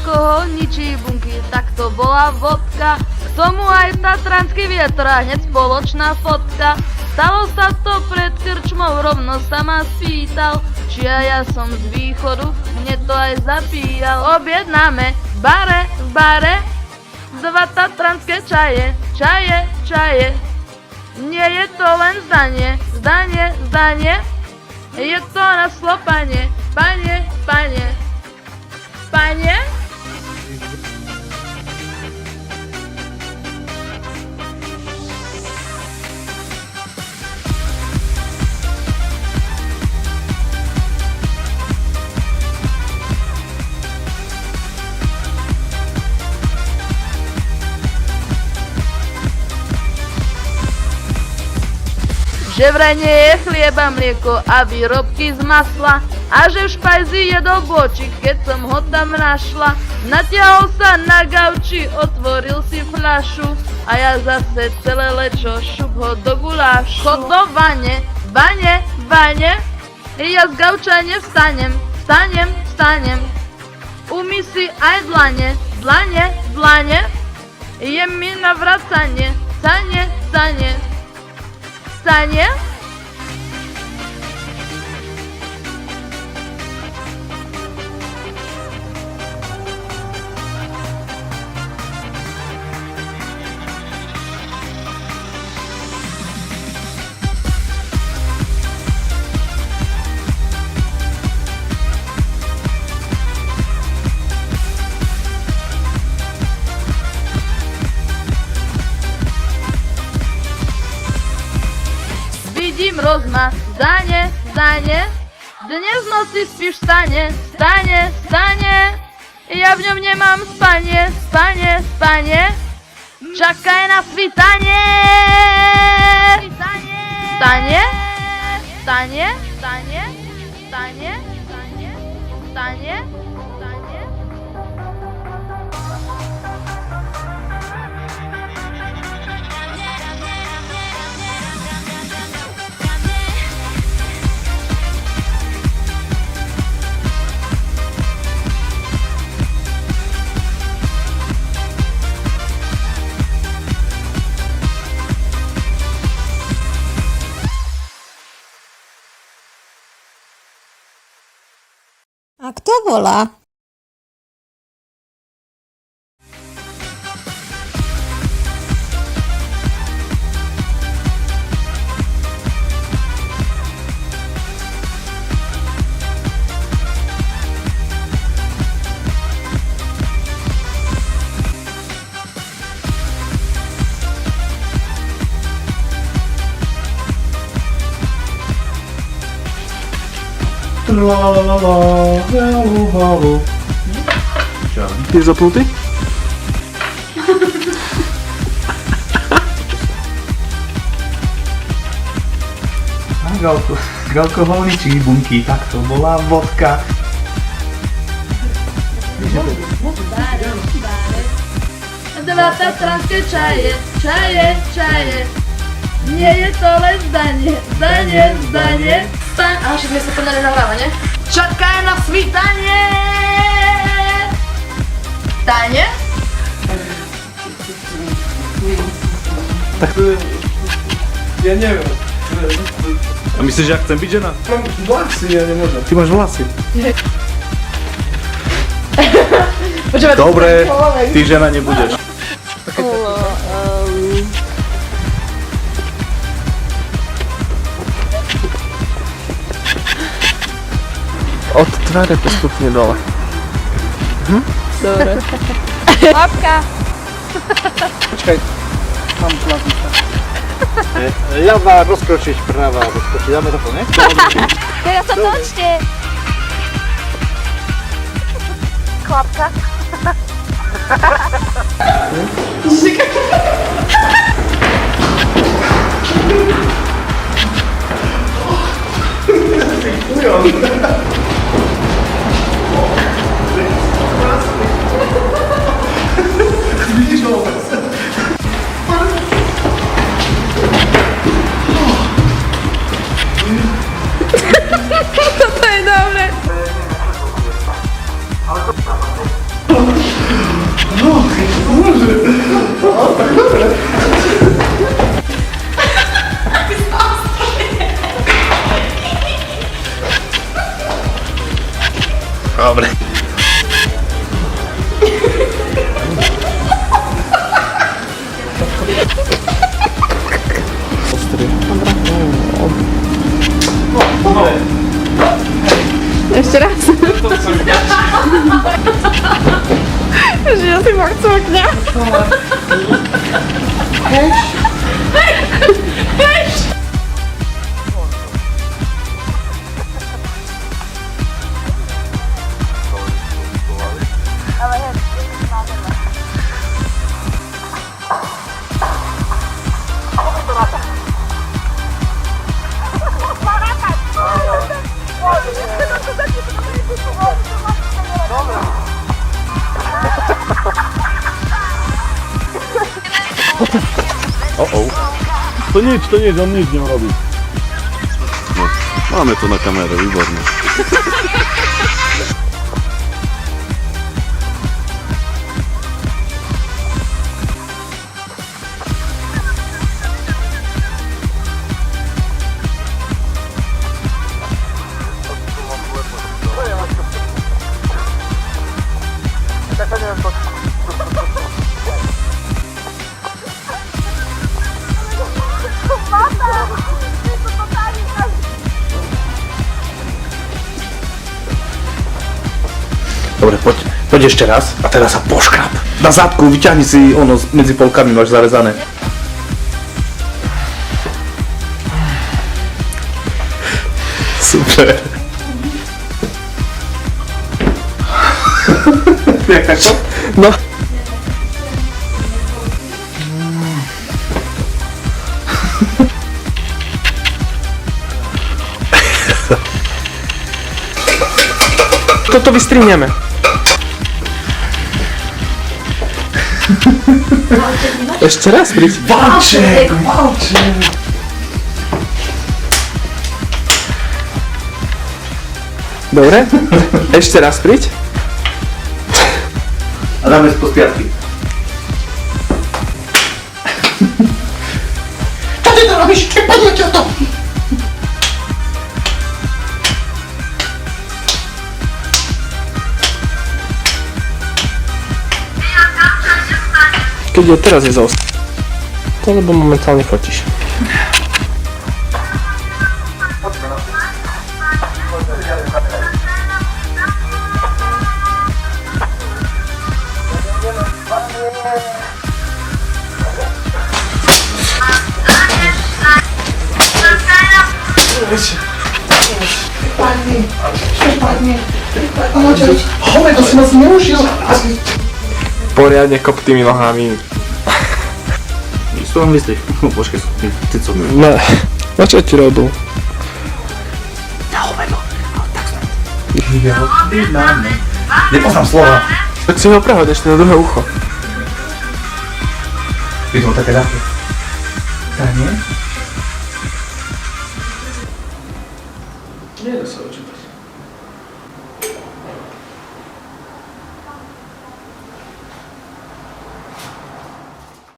alkohol ničí bunky, tak to bola vodka. K tomu aj tatranský vietor a hneď spoločná fotka. Stalo sa to pred krčmou, rovno sa ma spýtal, či aj ja som z východu, mne to aj zapíjal. Objednáme v bare, 2 tatranské čaje, čaje. Nie je to len zdanie, je to na slopanie, pane. Že vraj nie je chlieba, mlieko a výrobky z masla a že v špajzi jedol bočík, keď som ho tam našla. Natiahol sa na gauči, otvoril si fľašu a ja zase celé lečo, šup ho do gulášu. Chod do vane, ja z gauča nevstanem, umý si aj dlane, je mi na vracanie, stane. Vidím rozmazanie, dnes v noci spíš stane, ja v ňom nemám spanie, čakaj na svitanie, stane. A kto volá? Halo. Ty zapnutý? K alkoholu ničí bunky, tak to bola vodka. Dva tatranské čaje, nie je to len zdanie. A všetko sa podarí nahráva, ne? Čakaj na svitanie! Stane? Ja neviem. A myslíš, že ja chcem byť žena? Mám vlasy, ja nemôžem. Ty máš vlasy. Počúvaj, Dobre, ty žena nebudeš. Od tváre postupne dole. Dobre. Babka! Počkaj, mám plaznička. Ľavá rozkročiť, pravá rozkročiť. Dáme to, ne? Teraz sa točte! Klapka. Vidíš ho vôbec? Toto je dobre. Teraz si ma cukňa. To nic, on nic nie robi. Mamy to na kamerę, wybornie. Dobre, poď ešte raz. A teraz sa poškrab. Na zadku vyťahni si ono medzi polkami, máš zarezané. Super. Jak takto? No. To vystrihneme. Ešte raz, príď. Valček! Dobre? Ešte raz, príď. A dáme spod piatky. Čo ty to robíš? Padne ťa to! Keď je teraz je zaost. To lebo momentálne fotíš. Home, to si nás neužil. Poriadne kop tými nohami. Sú anglisti. Počkej, ty co mi? No, na čo ti robil? Nepoznám slova. Tak si ho prehoď ešte na druhé ucho. Vidím také ľahké. Tak nie? Nie da sa očítať.